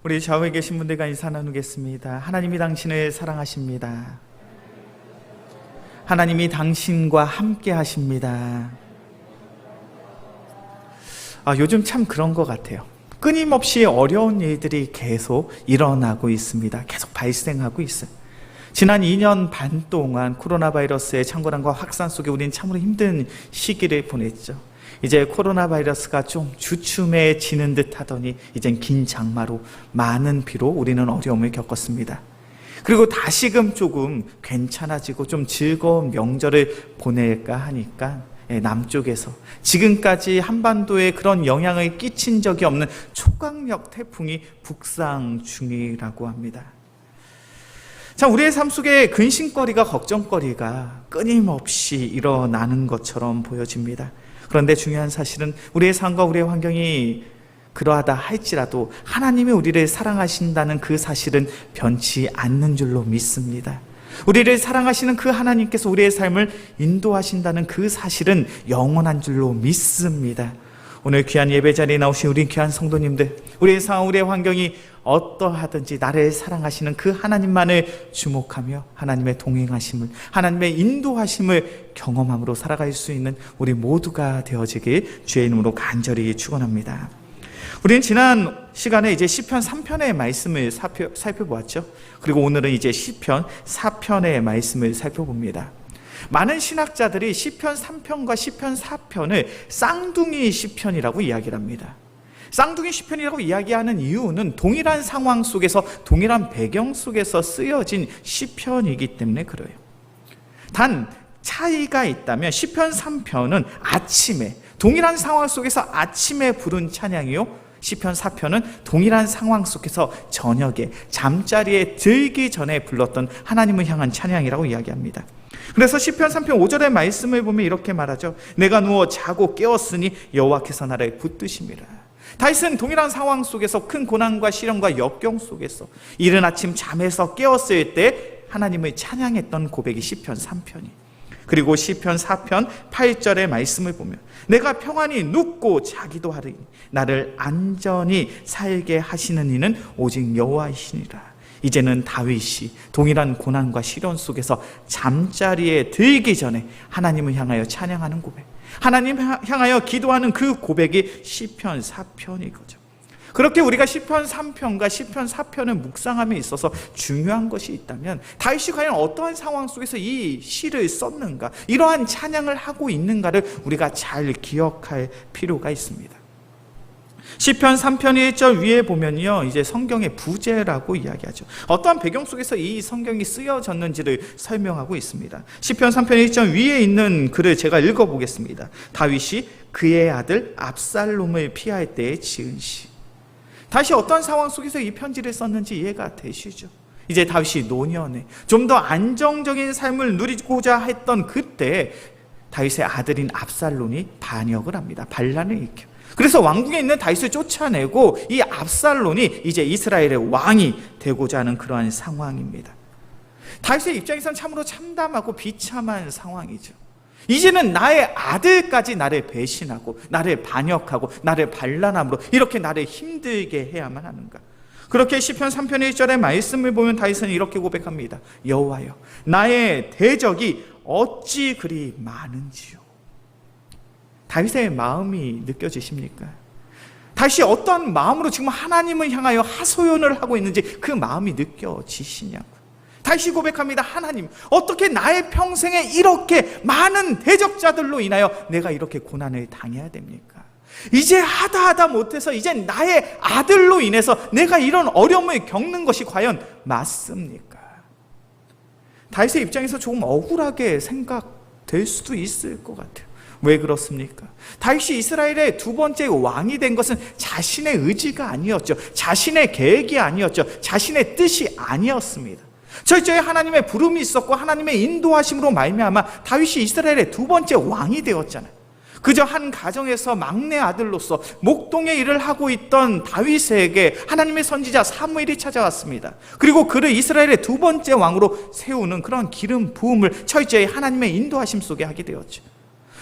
우리 좌우에 계신 분들과 인사 나누겠습니다. 하나님이 당신을 사랑하십니다. 하나님이 당신과 함께 하십니다. 요즘 참 그런 것 같아요. 끊임없이 어려운 일들이 계속 일어나고 있습니다. 계속 발생하고 있어요. 지난 2년 반 동안 코로나 바이러스의 창궐함과 확산 속에 우리는 참으로 힘든 시기를 보냈죠. 이제 코로나 바이러스가 좀 주춤해지는 듯 하더니 이젠 긴 장마로 많은 비로 우리는 어려움을 겪었습니다. 그리고 다시금 조금 괜찮아지고 좀 즐거운 명절을 보낼까 하니까 남쪽에서 지금까지 한반도에 그런 영향을 끼친 적이 없는 초강력 태풍이 북상 중이라고 합니다. 참, 우리의 삶 속에 근심거리가, 걱정거리가 끊임없이 일어나는 것처럼 보여집니다. 그런데 중요한 사실은 우리의 삶과 우리의 환경이 그러하다 할지라도 하나님이 우리를 사랑하신다는 그 사실은 변치 않는 줄로 믿습니다. 우리를 사랑하시는 그 하나님께서 우리의 삶을 인도하신다는 그 사실은 영원한 줄로 믿습니다. 오늘 귀한 예배 자리에 나오신 우리 귀한 성도님들, 우리의 상황, 우리의 환경이 어떠하든지 나를 사랑하시는 그 하나님만을 주목하며 하나님의 동행하심을, 하나님의 인도하심을 경험함으로 살아갈 수 있는 우리 모두가 되어지길 주의 이름으로 간절히 축원합니다. 우리는 지난 시간에 이제 시편 3편의 말씀을 살펴보았죠. 그리고 오늘은 이제 시편 4편의 말씀을 살펴봅니다. 많은 신학자들이 시편 3편과 시편 4편을 쌍둥이 시편이라고 이야기를 합니다. 쌍둥이 시편이라고 이야기하는 이유는 동일한 상황 속에서, 동일한 배경 속에서 쓰여진 시편이기 때문에 그래요. 단 차이가 있다면 시편 3편은 아침에, 동일한 상황 속에서 아침에 부른 찬양이요, 시편 4편은 동일한 상황 속에서 저녁에 잠자리에 들기 전에 불렀던 하나님을 향한 찬양이라고 이야기합니다. 그래서 시편 3편 5절의 말씀을 보면 이렇게 말하죠. 내가 누워 자고 깨었으니 여호와께서 나를 붙드심이라. 다윗은 동일한 상황 속에서 큰 고난과 시련과 역경 속에서 이른 아침 잠에서 깨었을 때 하나님을 찬양했던 고백이 시편 3편이. 그리고 시편 4편 8절의 말씀을 보면 내가 평안히 눕고 자기도 하리니 나를 안전히 살게 하시는 이는 오직 여호와이시니라. 이제는 다윗이 동일한 고난과 시련 속에서 잠자리에 들기 전에 하나님을 향하여 찬양하는 고백, 하나님 향하여 기도하는 그 고백이 시편 4편인 거죠. 그렇게 우리가 시편 3편과 시편 4편을 묵상함에 있어서 중요한 것이 있다면 다윗이 과연 어떠한 상황 속에서 이 시를 썼는가, 이러한 찬양을 하고 있는가를 우리가 잘 기억할 필요가 있습니다. 시편 3편 1절 위에 보면요, 이제 성경의 부제라고 이야기하죠. 어떠한 배경 속에서 이 성경이 쓰여졌는지를 설명하고 있습니다. 시편 3편 1절 위에 있는 글을 제가 읽어보겠습니다. 다윗이 그의 아들 압살롬을 피할 때에 지은 시. 다시 어떤 상황 속에서 이 편지를 썼는지 이해가 되시죠? 이제 다윗이 노년에 좀 더 안정적인 삶을 누리고자 했던 그때 다윗의 아들인 압살롬이 반역을 합니다. 반란을 일으켜. 그래서 왕궁에 있는 다윗을 쫓아내고 이 압살롬이 이제 이스라엘의 왕이 되고자 하는 그러한 상황입니다. 다윗의 입장에서는 참으로 참담하고 비참한 상황이죠. 이제는 나의 아들까지 나를 배신하고 나를 반역하고 나를 반란함으로 이렇게 나를 힘들게 해야만 하는가. 그렇게 시편 3편 1절의 말씀을 보면 다윗은 이렇게 고백합니다. 여호와여, 나의 대적이 어찌 그리 많은지요. 다윗의 마음이 느껴지십니까? 다윗이 어떤 마음으로 지금 하나님을 향하여 하소연을 하고 있는지 그 마음이 느껴지시냐고요. 다윗이 고백합니다. 하나님, 어떻게 나의 평생에 이렇게 많은 대적자들로 인하여 내가 이렇게 고난을 당해야 됩니까? 이제 하다 못해서 이제 나의 아들로 인해서 내가 이런 어려움을 겪는 것이 과연 맞습니까? 다윗의 입장에서 조금 억울하게 생각될 수도 있을 것 같아요. 왜 그렇습니까? 다윗이 이스라엘의 두 번째 왕이 된 것은 자신의 의지가 아니었죠. 자신의 계획이 아니었죠. 자신의 뜻이 아니었습니다. 철저히 하나님의 부름이 있었고 하나님의 인도하심으로 말미암아 다윗이 이스라엘의 두 번째 왕이 되었잖아요. 그저 한 가정에서 막내 아들로서 목동의 일을 하고 있던 다윗에게 하나님의 선지자 사무엘이 찾아왔습니다. 그리고 그를 이스라엘의 두 번째 왕으로 세우는 그런 기름 부음을 철저히 하나님의 인도하심 속에 하게 되었죠.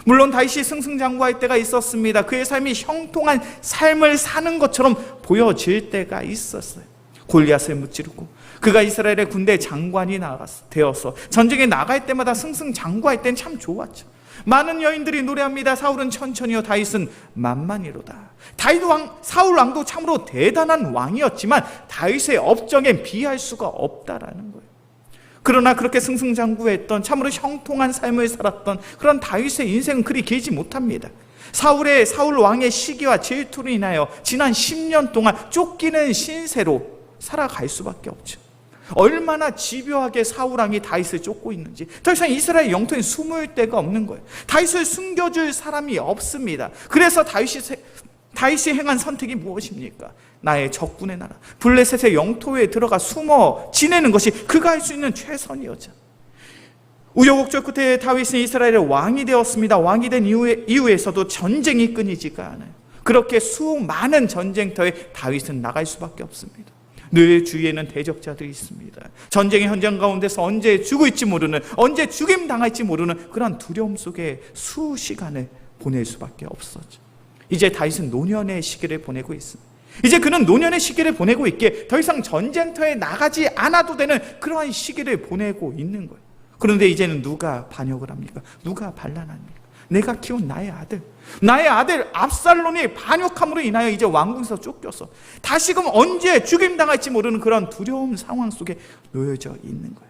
물론 다윗이 승승장구할 때가 있었습니다. 그의 삶이 형통한 삶을 사는 것처럼 보여질 때가 있었어요. 골리앗을 무찌르고 그가 이스라엘의 군대 장관이 되어서 전쟁에 나갈 때마다 승승장구할 땐 참 좋았죠. 많은 여인들이 노래합니다. 사울은 천천히요 다윗은 만만히로다. 사울 왕도 참으로 대단한 왕이었지만 다윗의 업적엔 비할 수가 없다라는 거예요. 그러나 그렇게 승승장구했던 참으로 형통한 삶을 살았던 그런 다윗의 인생은 그리 길지 못합니다. 사울 왕의 시기와 질투로 인하여 지난 10년 동안 쫓기는 신세로 살아갈 수밖에 없죠. 얼마나 집요하게 사울 왕이 다윗을 쫓고 있는지 더 이상 이스라엘 영토에 숨을 데가 없는 거예요. 다윗을 숨겨줄 사람이 없습니다. 그래서 다윗이 행한 선택이 무엇입니까? 나의 적군의 나라 블레셋의 영토에 들어가 숨어 지내는 것이 그가 할 수 있는 최선이었죠. 우여곡절 끝에 다윗은 이스라엘의 왕이 되었습니다. 왕이 된 이후에서도 전쟁이 끊이지가 않아요. 그렇게 수많은 전쟁터에 다윗은 나갈 수밖에 없습니다. 늘 주위에는 대적자들이 있습니다. 전쟁의 현장 가운데서 언제 죽을지 모르는, 언제 죽임 당할지 모르는 그런 두려움 속에 수시간을 보낼 수밖에 없었죠. 이제 다윗은 노년의 시기를 보내고 있습니다. 이제 그는 노년의 시기를 보내고 있기에 더 이상 전쟁터에 나가지 않아도 되는 그러한 시기를 보내고 있는 거예요. 그런데 이제는 누가 반역을 합니까? 누가 반란합니까? 내가 키운 나의 아들 압살롬이 반역함으로 인하여 이제 왕궁에서 쫓겨서 다시금 언제 죽임당할지 모르는 그런 두려움 상황 속에 놓여져 있는 거예요.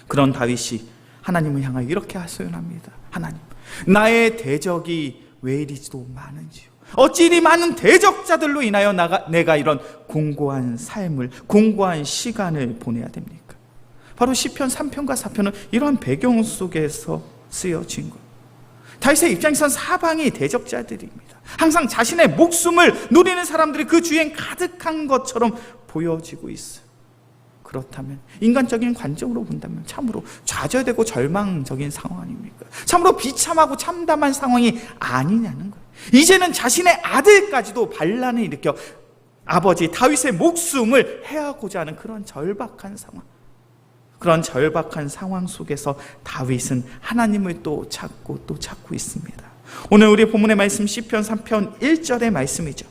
그런 다윗이 하나님을 향하여 이렇게 하소연합니다. 하나님, 나의 대적이 왜 이리도 많은지요. 어찌 이리 많은 대적자들로 인하여 내가 이런 공고한 삶을, 공고한 시간을 보내야 됩니까? 바로 시편 3편과 4편은 이러한 배경 속에서 쓰여진 거예요. 다윗의 입장에선 사방이 대적자들입니다. 항상 자신의 목숨을 노리는 사람들이 그 주위엔 가득한 것처럼 보여지고 있어요. 그렇다면 인간적인 관점으로 본다면 참으로 좌절되고 절망적인 상황 아닙니까? 참으로 비참하고 참담한 상황이 아니냐는 거예요. 이제는 자신의 아들까지도 반란을 일으켜 아버지 다윗의 목숨을 해하고자 하는 그런 절박한 상황, 그런 절박한 상황 속에서 다윗은 하나님을 또 찾고 있습니다. 오늘 우리 본문의 말씀 시편 3편 1절의 말씀이죠.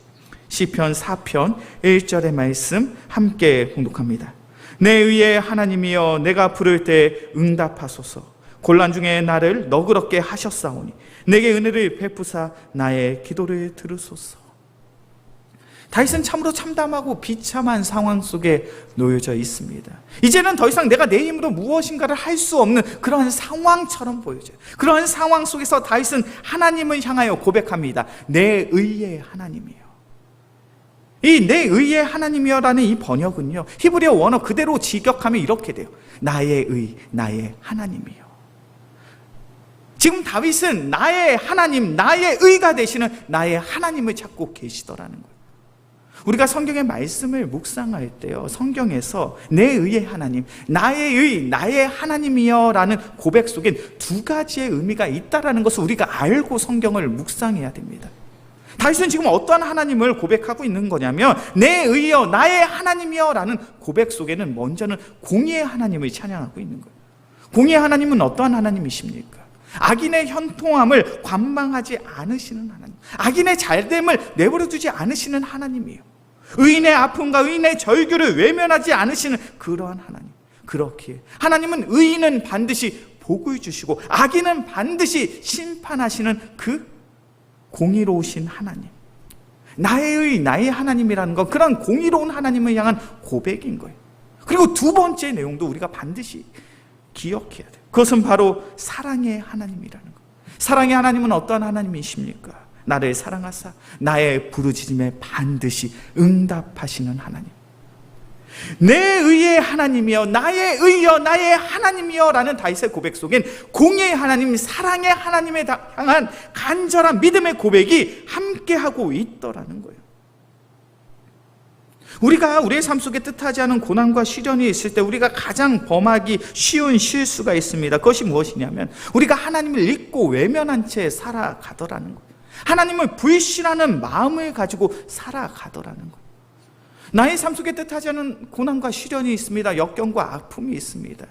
시편 4편 1절의 말씀 함께 봉독합니다. 내 의의 하나님이여 내가 부를 때 응답하소서. 곤란 중에 나를 너그럽게 하셨사오니 내게 은혜를 베푸사 나의 기도를 들으소서. 다윗은 참으로 참담하고 비참한 상황 속에 놓여져 있습니다. 이제는 더 이상 내가 내 힘으로 무엇인가를 할 수 없는 그런 상황처럼 보여져요. 그런 상황 속에서 다윗은 하나님을 향하여 고백합니다. 내 의의 하나님이요. 이 내 의의 하나님이여라는 이 번역은요, 히브리어 원어 그대로 직역하면 이렇게 돼요. 나의 의, 나의 하나님이요. 지금 다윗은 나의 하나님, 나의 의가 되시는 나의 하나님을 찾고 계시더라는 거예요. 우리가 성경의 말씀을 묵상할 때요, 성경에서 내 의의 하나님, 나의 의, 나의 하나님이여 라는 고백 속엔 두 가지의 의미가 있다는 것을 우리가 알고 성경을 묵상해야 됩니다. 다윗은 지금 어떠한 하나님을 고백하고 있는 거냐면 내 의여, 나의 하나님이여 라는 고백 속에는 먼저는 공의의 하나님을 찬양하고 있는 거예요. 공의의 하나님은 어떠한 하나님이십니까? 악인의 현통함을 관망하지 않으시는 하나님, 악인의 잘됨을 내버려두지 않으시는 하나님이에요. 의인의 아픔과 의인의 절규를 외면하지 않으시는 그러한 하나님. 그렇기에 하나님은 의인은 반드시 복을 주시고 악인은 반드시 심판하시는 그 공의로우신 하나님, 나의 의, 나의 하나님이라는 건 그런 공의로운 하나님을 향한 고백인 거예요. 그리고 두 번째 내용도 우리가 반드시 기억해야 돼요. 그것은 바로 사랑의 하나님이라는 것. 사랑의 하나님은 어떠한 하나님이십니까? 나를 사랑하사 나의 부르짖음에 반드시 응답하시는 하나님. 내 의의 하나님이여, 나의 의여, 나의 하나님이여 라는 다윗의 고백 속엔 공의의 하나님, 사랑의 하나님에 향한 간절한 믿음의 고백이 함께하고 있더라는 거예요. 우리가 우리의 삶 속에 뜻하지 않은 고난과 시련이 있을 때 우리가 가장 범하기 쉬운 실수가 있습니다. 그것이 무엇이냐면 우리가 하나님을 잊고 외면한 채 살아가더라는 거예요. 하나님을 불신하는 마음을 가지고 살아가더라는 거예요. 나의 삶 속에 뜻하지 않은 고난과 시련이 있습니다. 역경과 아픔이 있습니다.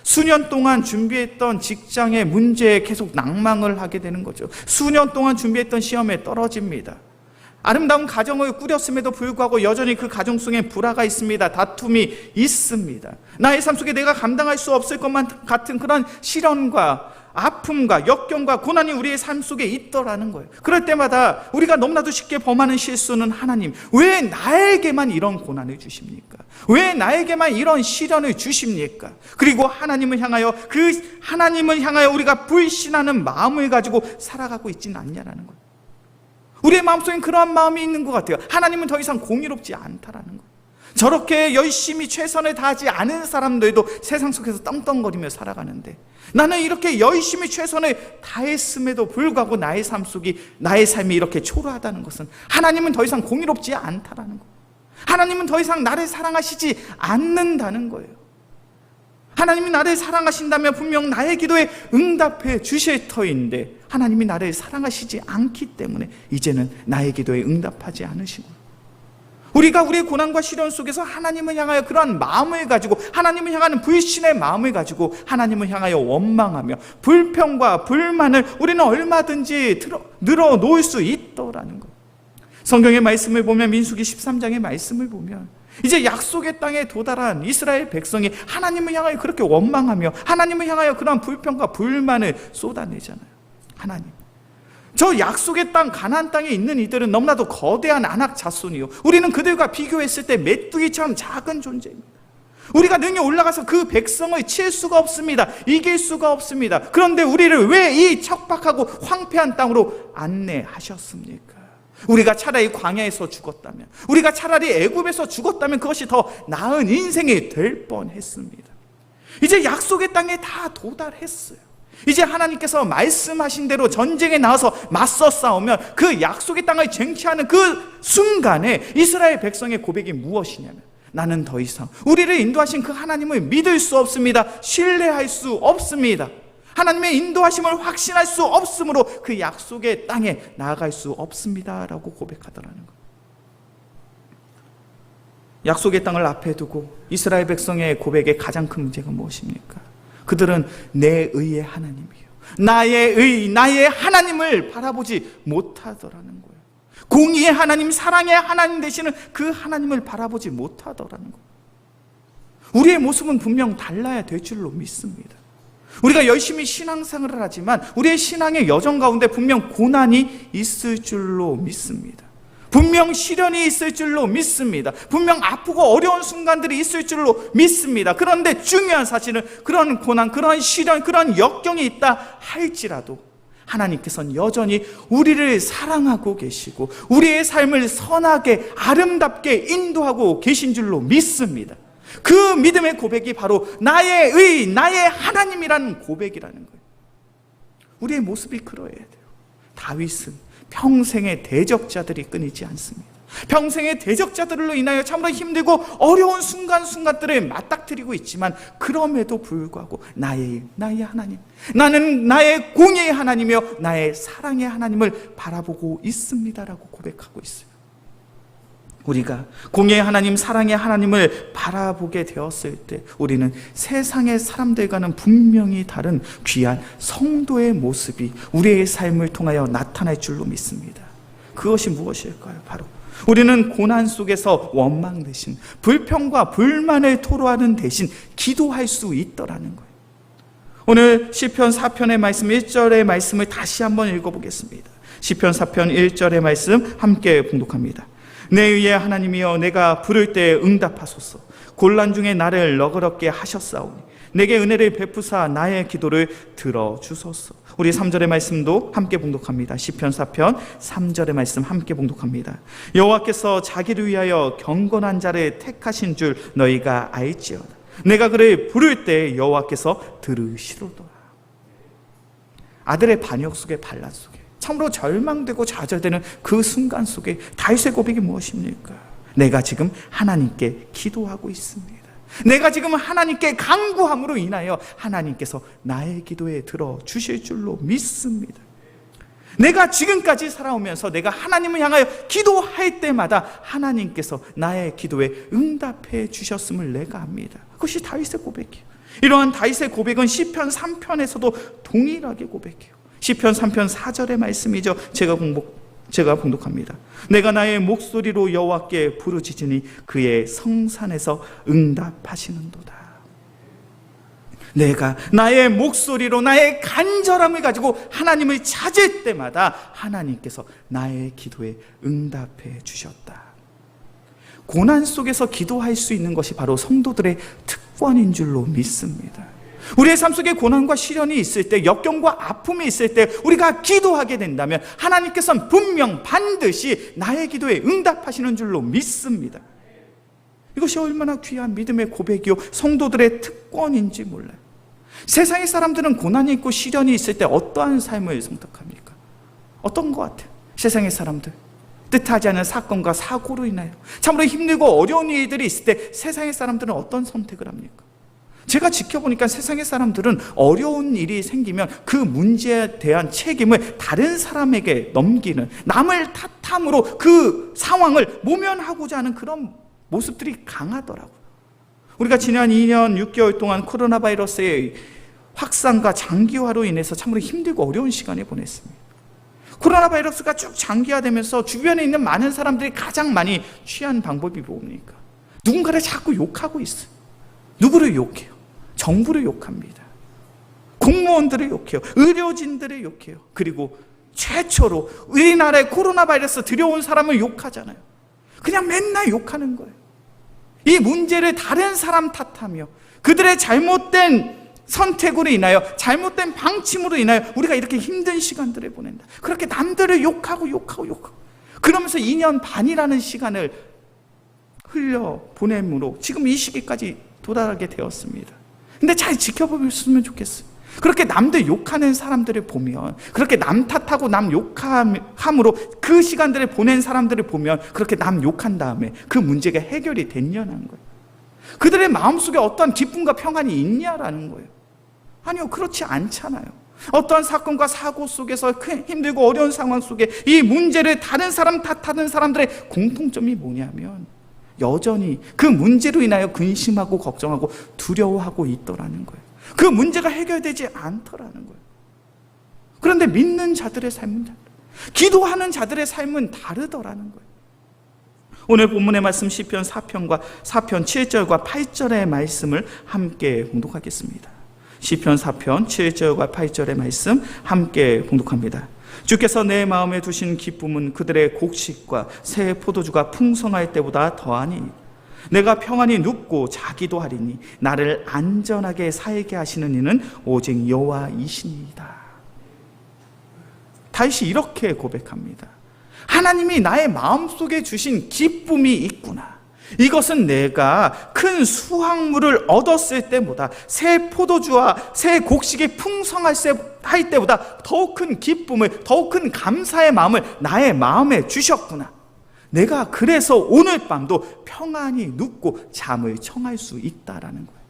수년 동안 준비했던 직장의 문제에 계속 낭망을 하게 되는 거죠. 수년 동안 준비했던 시험에 떨어집니다. 아름다운 가정을 꾸렸음에도 불구하고 여전히 그 가정 속에 불화가 있습니다. 다툼이 있습니다. 나의 삶 속에 내가 감당할 수 없을 것만 같은 그런 시련과 아픔과 역경과 고난이 우리의 삶 속에 있더라는 거예요. 그럴 때마다 우리가 너무나도 쉽게 범하는 실수는, 하나님, 왜 나에게만 이런 고난을 주십니까? 왜 나에게만 이런 시련을 주십니까? 그리고 하나님을 향하여, 그 하나님을 향하여 우리가 불신하는 마음을 가지고 살아가고 있지는 않냐라는 거예요. 우리의 마음속엔 그러한 마음이 있는 것 같아요. 하나님은 더 이상 공의롭지 않다라는 거예요. 저렇게 열심히 최선을 다하지 않은 사람들도 세상 속에서 떵떵거리며 살아가는데, 나는 이렇게 열심히 최선을 다했음에도 불구하고 나의 삶이 이렇게 초라하다는 것은 하나님은 더 이상 공의롭지 않다라는 거예요. 하나님은 더 이상 나를 사랑하시지 않는다는 거예요. 하나님이 나를 사랑하신다면 분명 나의 기도에 응답해 주실 터인데, 하나님이 나를 사랑하시지 않기 때문에 이제는 나의 기도에 응답하지 않으시고, 우리가 우리의 고난과 시련 속에서 하나님을 향하여 그러한 마음을 가지고, 하나님을 향하는 불신의 마음을 가지고 하나님을 향하여 원망하며 불평과 불만을 우리는 얼마든지 늘어놓을 수 있더라는 거예요. 성경의 말씀을 보면, 민수기 13장의 말씀을 보면, 이제 약속의 땅에 도달한 이스라엘 백성이 하나님을 향하여 그렇게 원망하며 하나님을 향하여 그러한 불평과 불만을 쏟아내잖아요. 하나님, 저 약속의 땅, 가나안 땅에 있는 이들은 너무나도 거대한 안악 자손이요, 우리는 그들과 비교했을 때 메뚜기처럼 작은 존재입니다. 우리가 능히 올라가서 그 백성을 칠 수가 없습니다. 이길 수가 없습니다. 그런데 우리를 왜 이 척박하고 황폐한 땅으로 안내하셨습니까? 우리가 차라리 광야에서 죽었다면, 우리가 차라리 애굽에서 죽었다면 그것이 더 나은 인생이 될 뻔했습니다. 이제 약속의 땅에 다 도달했어요. 이제 하나님께서 말씀하신 대로 전쟁에 나와서 맞서 싸우면 그 약속의 땅을 쟁취하는 그 순간에 이스라엘 백성의 고백이 무엇이냐면, 나는 더 이상 우리를 인도하신 그 하나님을 믿을 수 없습니다. 신뢰할 수 없습니다. 하나님의 인도하심을 확신할 수 없으므로 그 약속의 땅에 나아갈 수 없습니다 라고 고백하더라는 거예요. 약속의 땅을 앞에 두고 이스라엘 백성의 고백의 가장 큰 문제가 무엇입니까? 그들은 내 의의 하나님이요, 나의 하나님을 바라보지 못하더라는 거예요. 공의의 하나님, 사랑의 하나님 되시는 그 하나님을 바라보지 못하더라는 거예요. 우리의 모습은 분명 달라야 될 줄로 믿습니다. 우리가 열심히 신앙생활을 하지만 우리의 신앙의 여정 가운데 분명 고난이 있을 줄로 믿습니다. 분명 시련이 있을 줄로 믿습니다. 분명 아프고 어려운 순간들이 있을 줄로 믿습니다. 그런데 중요한 사실은 그런 고난, 그런 시련, 그런 역경이 있다 할지라도 하나님께서는 여전히 우리를 사랑하고 계시고 우리의 삶을 선하게 아름답게 인도하고 계신 줄로 믿습니다. 그 믿음의 고백이 바로 나의 하나님이라는 고백이라는 거예요. 우리의 모습이 그러해야 돼요. 다윗은 평생의 대적자들이 끊이지 않습니다. 평생의 대적자들로 인하여 참으로 힘들고 어려운 순간순간들을 맞닥뜨리고 있지만, 그럼에도 불구하고 나의 하나님, 나는 나의 공의의 하나님이며 나의 사랑의 하나님을 바라보고 있습니다라고 고백하고 있어요. 우리가 공의의 하나님, 사랑의 하나님을 바라보게 되었을 때 우리는 세상의 사람들과는 분명히 다른 귀한 성도의 모습이 우리의 삶을 통하여 나타날 줄로 믿습니다. 그것이 무엇일까요? 바로 우리는 고난 속에서 원망 대신 불평과 불만을 토로하는 대신 기도할 수 있더라는 거예요. 오늘 시편 4편의 말씀 1절의 말씀을 다시 한번 읽어보겠습니다. 시편 4편 1절의 말씀 함께 봉독합니다. 내 의의 하나님이여, 내가 부를 때 응답하소서. 곤란 중에 나를 너그럽게 하셨사오니 내게 은혜를 베푸사 나의 기도를 들어주소서. 우리 3절의 말씀도 함께 봉독합니다. 시편 4편 3절의 말씀 함께 봉독합니다. 여호와께서 자기를 위하여 경건한 자를 택하신 줄 너희가 알지어다. 내가 그를 부를 때 여호와께서 들으시로도다. 아들의 반역 속에 반란 속에 참으로 절망되고 좌절되는 그 순간 속에 다윗의 고백이 무엇입니까? 내가 지금 하나님께 기도하고 있습니다. 내가 지금 하나님께 간구함으로 인하여 하나님께서 나의 기도에 들어주실 줄로 믿습니다. 내가 지금까지 살아오면서 내가 하나님을 향하여 기도할 때마다 하나님께서 나의 기도에 응답해 주셨음을 내가 압니다. 그것이 다윗의 고백이에요. 이러한 다윗의 고백은 시편 3편에서도 동일하게 고백해요. 시편 3편 4절의 말씀이죠. 제가 봉독합니다. 내가 나의 목소리로 여호와께 부르짖으니 그의 성산에서 응답하시는도다. 내가 나의 목소리로 나의 간절함을 가지고 하나님을 찾을 때마다 하나님께서 나의 기도에 응답해 주셨다. 고난 속에서 기도할 수 있는 것이 바로 성도들의 특권인 줄로 믿습니다. 우리의 삶 속에 고난과 시련이 있을 때, 역경과 아픔이 있을 때 우리가 기도하게 된다면 하나님께서는 분명 반드시 나의 기도에 응답하시는 줄로 믿습니다. 이것이 얼마나 귀한 믿음의 고백이요 성도들의 특권인지 몰라요. 세상의 사람들은 고난이 있고 시련이 있을 때 어떠한 삶을 선택합니까? 어떤 것 같아요? 세상의 사람들 뜻하지 않은 사건과 사고로 인하여 참으로 힘들고 어려운 일들이 있을 때 세상의 사람들은 어떤 선택을 합니까? 제가 지켜보니까 세상의 사람들은 어려운 일이 생기면 그 문제에 대한 책임을 다른 사람에게 넘기는, 남을 탓함으로 그 상황을 모면하고자 하는 그런 모습들이 강하더라고요. 우리가 지난 2년 6개월 동안 코로나 바이러스의 확산과 장기화로 인해서 참으로 힘들고 어려운 시간을 보냈습니다. 코로나 바이러스가 쭉 장기화되면서 주변에 있는 많은 사람들이 가장 많이 취한 방법이 뭡니까? 누군가를 자꾸 욕하고 있어요. 누구를 욕해요? 정부를 욕합니다. 공무원들을 욕해요. 의료진들을 욕해요. 그리고 최초로 우리나라에 코로나 바이러스 들여온 사람을 욕하잖아요. 그냥 맨날 욕하는 거예요. 이 문제를 다른 사람 탓하며 그들의 잘못된 선택으로 인하여, 잘못된 방침으로 인하여 우리가 이렇게 힘든 시간들을 보낸다. 그렇게 남들을 욕하고 그러면서 2년 반이라는 시간을 흘려 보냄으로 지금 이 시기까지 도달하게 되었습니다. 근데 잘 지켜보셨으면 좋겠어요. 그렇게 남들 욕하는 사람들을 보면, 그렇게 남 탓하고 남 욕함으로 그 시간들을 보낸 사람들을 보면 그렇게 남 욕한 다음에 그 문제가 해결이 됐냐는 거예요. 그들의 마음속에 어떠한 기쁨과 평안이 있냐라는 거예요. 아니요, 그렇지 않잖아요. 어떠한 사건과 사고 속에서 힘들고 어려운 상황 속에 이 문제를 다른 사람 탓하는 사람들의 공통점이 뭐냐면 여전히 그 문제로 인하여 근심하고 걱정하고 두려워하고 있더라는 거예요. 그 문제가 해결되지 않더라는 거예요. 그런데 믿는 자들의 삶은 다르다. 기도하는 자들의 삶은 다르더라는 거예요. 오늘 본문의 말씀 시편 4편과 4편 7절과 8절의 말씀을 함께 봉독하겠습니다. 시편 4편 7절과 8절의 말씀 함께 봉독합니다. 주께서 내 마음에 두신 기쁨은 그들의 곡식과 새 포도주가 풍성할 때보다 더하니 내가 평안히 눕고 자기도 하리니 나를 안전하게 살게 하시는 이는 오직 여호와이시니이다. 다윗이 이렇게 고백합니다. 하나님이 나의 마음속에 주신 기쁨이 있구나. 이것은 내가 큰 수확물을 얻었을 때보다, 새 포도주와 새 곡식이 풍성할 때보다 더욱 큰 기쁨을, 더욱 큰 감사의 마음을 나의 마음에 주셨구나. 내가 그래서 오늘 밤도 평안히 눕고 잠을 청할 수 있다라는 거예요.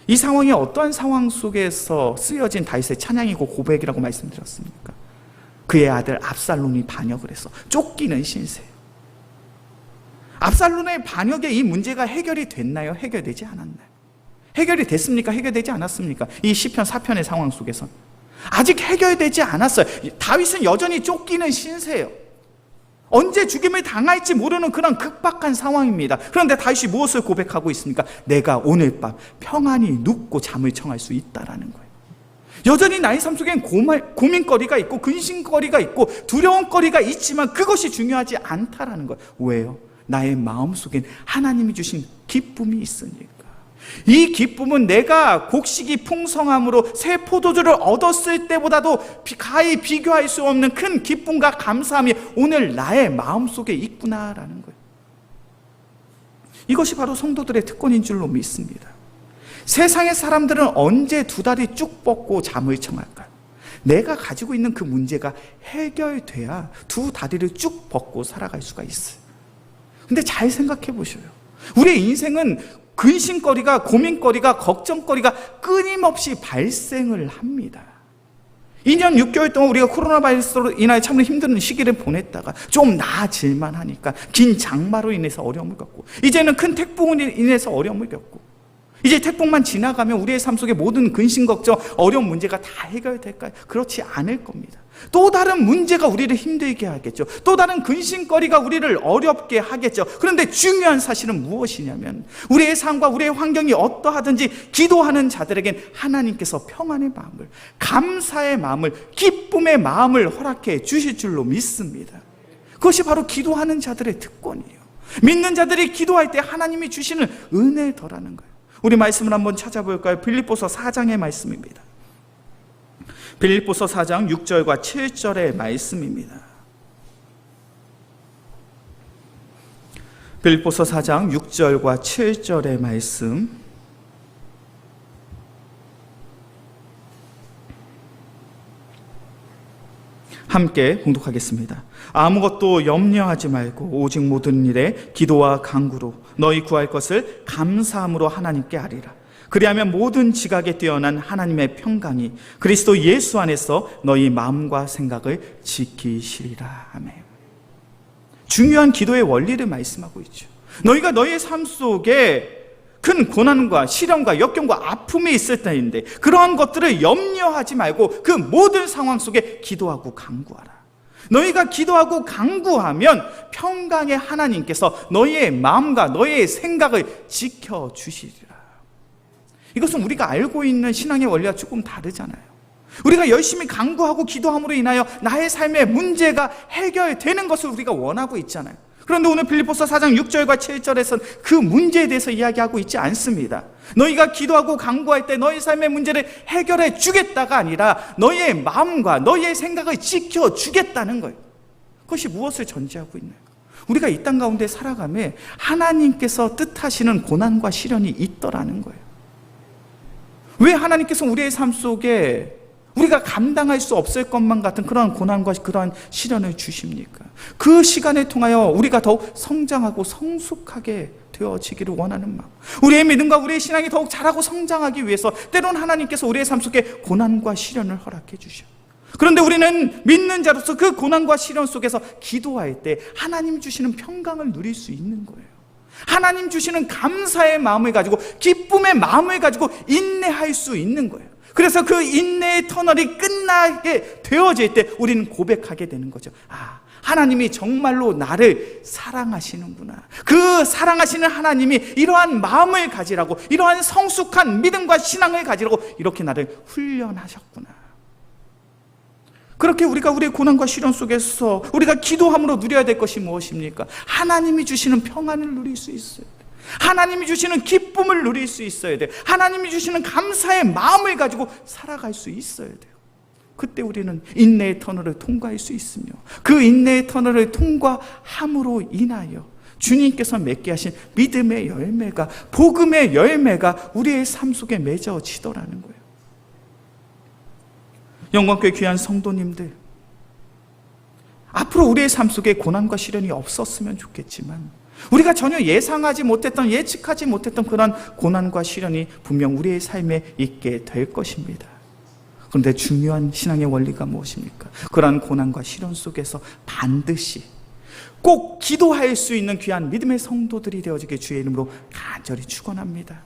이 상황이 어떠한 상황 속에서 쓰여진 다윗의 찬양이고 고백이라고 말씀드렸습니까? 그의 아들 압살롬이 반역을 해서 쫓기는 신세예요. 압살롬의 반역에 이 문제가 해결이 됐나요? 해결되지 않았나요? 해결이 됐습니까? 해결되지 않았습니까? 이 시편 4편의 상황 속에서 아직 해결되지 않았어요. 다윗은 여전히 쫓기는 신세예요. 언제 죽임을 당할지 모르는 그런 급박한 상황입니다. 그런데 다윗이 무엇을 고백하고 있습니까? 내가 오늘 밤 평안히 눕고 잠을 청할 수 있다라는 거예요. 여전히 나의 삶 속엔 고민거리가 있고 근심거리가 있고 두려움거리가 있지만 그것이 중요하지 않다라는 거예요. 왜요? 나의 마음속엔 하나님이 주신 기쁨이 있으니까. 이 기쁨은 내가 곡식이 풍성함으로 새 포도주를 얻었을 때보다도 가히 비교할 수 없는 큰 기쁨과 감사함이 오늘 나의 마음속에 있구나라는 거예요. 이것이 바로 성도들의 특권인 줄로 믿습니다. 세상의 사람들은 언제 두 다리 쭉 뻗고 잠을 청할까요? 내가 가지고 있는 그 문제가 해결돼야 두 다리를 쭉 뻗고 살아갈 수가 있어요. 근데 잘 생각해 보셔요. 우리의 인생은 근심거리가, 고민거리가, 걱정거리가 끊임없이 발생을 합니다. 2년 6개월 동안 우리가 코로나 바이러스로 인하여 참으로 힘든 시기를 보냈다가 좀 나아질만 하니까 긴 장마로 인해서 어려움을 겪고, 이제는 큰 태풍으로 인해서 어려움을 겪고, 이제 태풍만 지나가면 우리의 삶 속에 모든 근심, 걱정, 어려운 문제가 다 해결될까요? 그렇지 않을 겁니다. 또 다른 문제가 우리를 힘들게 하겠죠. 또 다른 근심거리가 우리를 어렵게 하겠죠. 그런데 중요한 사실은 무엇이냐면 우리의 삶과 우리의 환경이 어떠하든지 기도하는 자들에겐 하나님께서 평안의 마음을, 감사의 마음을, 기쁨의 마음을 허락해 주실 줄로 믿습니다. 그것이 바로 기도하는 자들의 특권이에요. 믿는 자들이 기도할 때 하나님이 주시는 은혜더라는 거예요. 우리 말씀을 한번 찾아볼까요? 빌립보서 4장의 말씀입니다. 빌립보서 4장 6절과 7절의 말씀입니다. 빌립보서 4장 6절과 7절의 말씀, 함께 봉독하겠습니다. 아무것도 염려하지 말고 오직 모든 일에 기도와 간구로 너희 구할 것을 감사함으로 하나님께 아뢰라. 그리하면 모든 지각에 뛰어난 하나님의 평강이 그리스도 예수 안에서 너희 마음과 생각을 지키시리라. 아멘. 중요한 기도의 원리를 말씀하고 있죠. 너희가 너희의 삶 속에 큰 고난과 시련과 역경과 아픔이 있을 때인데 그러한 것들을 염려하지 말고 그 모든 상황 속에 기도하고 간구하라. 너희가 기도하고 간구하면 평강의 하나님께서 너희의 마음과 너희의 생각을 지켜주시리라. 이것은 우리가 알고 있는 신앙의 원리와 조금 다르잖아요. 우리가 열심히 간구하고 기도함으로 인하여 나의 삶의 문제가 해결되는 것을 우리가 원하고 있잖아요. 그런데 오늘 빌립보서 4장 6절과 7절에서는 그 문제에 대해서 이야기하고 있지 않습니다. 너희가 기도하고 간구할 때 너희 삶의 문제를 해결해 주겠다가 아니라 너희의 마음과 너희의 생각을 지켜주겠다는 거예요. 그것이 무엇을 전제하고 있나요? 우리가 이 땅 가운데 살아가며 하나님께서 뜻하시는 고난과 시련이 있더라는 거예요. 왜 하나님께서 우리의 삶 속에 우리가 감당할 수 없을 것만 같은 그러한 고난과 그러한 시련을 주십니까? 그 시간을 통하여 우리가 더욱 성장하고 성숙하게 되어지기를 원하는 마음, 우리의 믿음과 우리의 신앙이 더욱 자라고 성장하기 위해서 때론 하나님께서 우리의 삶 속에 고난과 시련을 허락해 주셔. 그런데 우리는 믿는 자로서 그 고난과 시련 속에서 기도할 때 하나님 주시는 평강을 누릴 수 있는 거예요. 하나님 주시는 감사의 마음을 가지고 기쁨의 마음을 가지고 인내할 수 있는 거예요. 그래서 그 인내의 터널이 끝나게 되어질 때 우리는 고백하게 되는 거죠. 아, 하나님이 정말로 나를 사랑하시는구나. 그 사랑하시는 하나님이 이러한 마음을 가지라고, 이러한 성숙한 믿음과 신앙을 가지라고 이렇게 나를 훈련하셨구나. 그렇게 우리가 우리의 고난과 시련 속에서 우리가 기도함으로 누려야 될 것이 무엇입니까? 하나님이 주시는 평안을 누릴 수 있어요. 하나님이 주시는 기쁨을 누릴 수 있어야 돼요. 하나님이 주시는 감사의 마음을 가지고 살아갈 수 있어야 돼요. 그때 우리는 인내의 터널을 통과할 수 있으며 그 인내의 터널을 통과함으로 인하여 주님께서 맺게 하신 믿음의 열매가, 복음의 열매가 우리의 삶 속에 맺어지더라는 거예요. 영광교회 귀한 성도님들, 앞으로 우리의 삶 속에 고난과 시련이 없었으면 좋겠지만 우리가 전혀 예상하지 못했던, 예측하지 못했던 그런 고난과 시련이 분명 우리의 삶에 있게 될 것입니다. 그런데 중요한 신앙의 원리가 무엇입니까? 그러한 고난과 시련 속에서 반드시 꼭 기도할 수 있는 귀한 믿음의 성도들이 되어지게 주의 이름으로 간절히 축원합니다.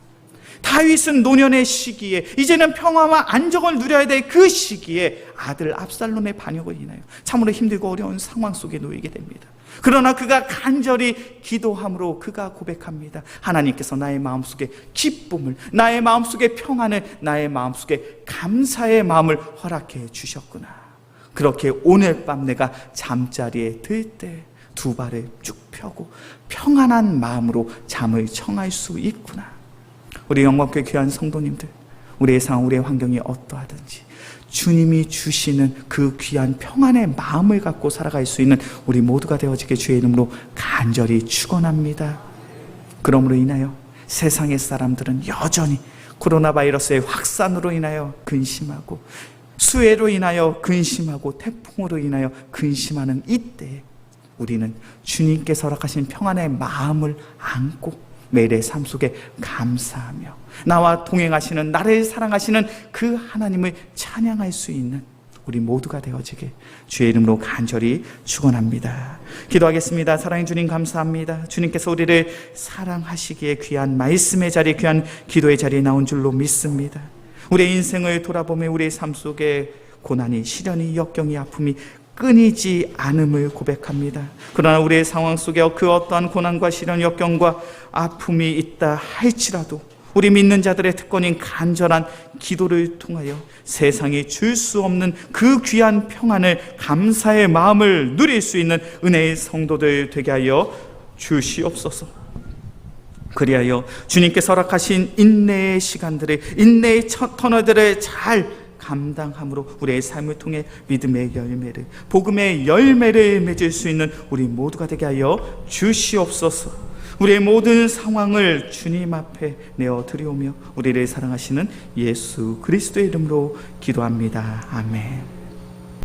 다윗은 노년의 시기에 이제는 평화와 안정을 누려야 될 그 시기에 아들 압살롬의 반역을 인하여 참으로 힘들고 어려운 상황 속에 놓이게 됩니다. 그러나 그가 간절히 기도함으로 그가 고백합니다. 하나님께서 나의 마음속에 기쁨을, 나의 마음속에 평안을, 나의 마음속에 감사의 마음을 허락해 주셨구나. 그렇게 오늘 밤 내가 잠자리에 들 때 두 발을 쭉 펴고 평안한 마음으로 잠을 청할 수 있구나. 우리 영광교회 귀한 성도님들, 우리의 상황, 우리의 환경이 어떠하든지 주님이 주시는 그 귀한 평안의 마음을 갖고 살아갈 수 있는 우리 모두가 되어지게 주의 이름으로 간절히 축원합니다. 그러므로 인하여 세상의 사람들은 여전히 코로나 바이러스의 확산으로 인하여 근심하고, 수해로 인하여 근심하고, 태풍으로 인하여 근심하는 이때에 우리는 주님께서 허락하신 평안의 마음을 안고 매일의 삶 속에 감사하며 나와 동행하시는, 나를 사랑하시는 그 하나님을 찬양할 수 있는 우리 모두가 되어지게 주의 이름으로 간절히 축원합니다. 기도하겠습니다. 사랑해 주님 감사합니다. 주님께서 우리를 사랑하시기에 귀한 말씀의 자리, 귀한 기도의 자리에 나온 줄로 믿습니다. 우리의 인생을 돌아보며 우리의 삶 속에 고난이, 시련이, 역경이, 아픔이 끊이지 않음을 고백합니다. 그러나 우리의 상황 속에 그 어떠한 고난과 시련, 역경과 아픔이 있다 할지라도 우리 믿는 자들의 특권인 간절한 기도를 통하여 세상이 줄 수 없는 그 귀한 평안을, 감사의 마음을 누릴 수 있는 은혜의 성도들 되게 하여 주시옵소서. 그리하여 주님께서 허락하신 인내의 시간들을, 인내의 터널들을 잘 감당함으로 우리의 삶을 통해 믿음의 열매를, 복음의 열매를 맺을 수 있는 우리 모두가 되게 하여 주시옵소서. 우리의 모든 상황을 주님 앞에 내어드리오며 우리를 사랑하시는 예수 그리스도의 이름으로 기도합니다. 아멘.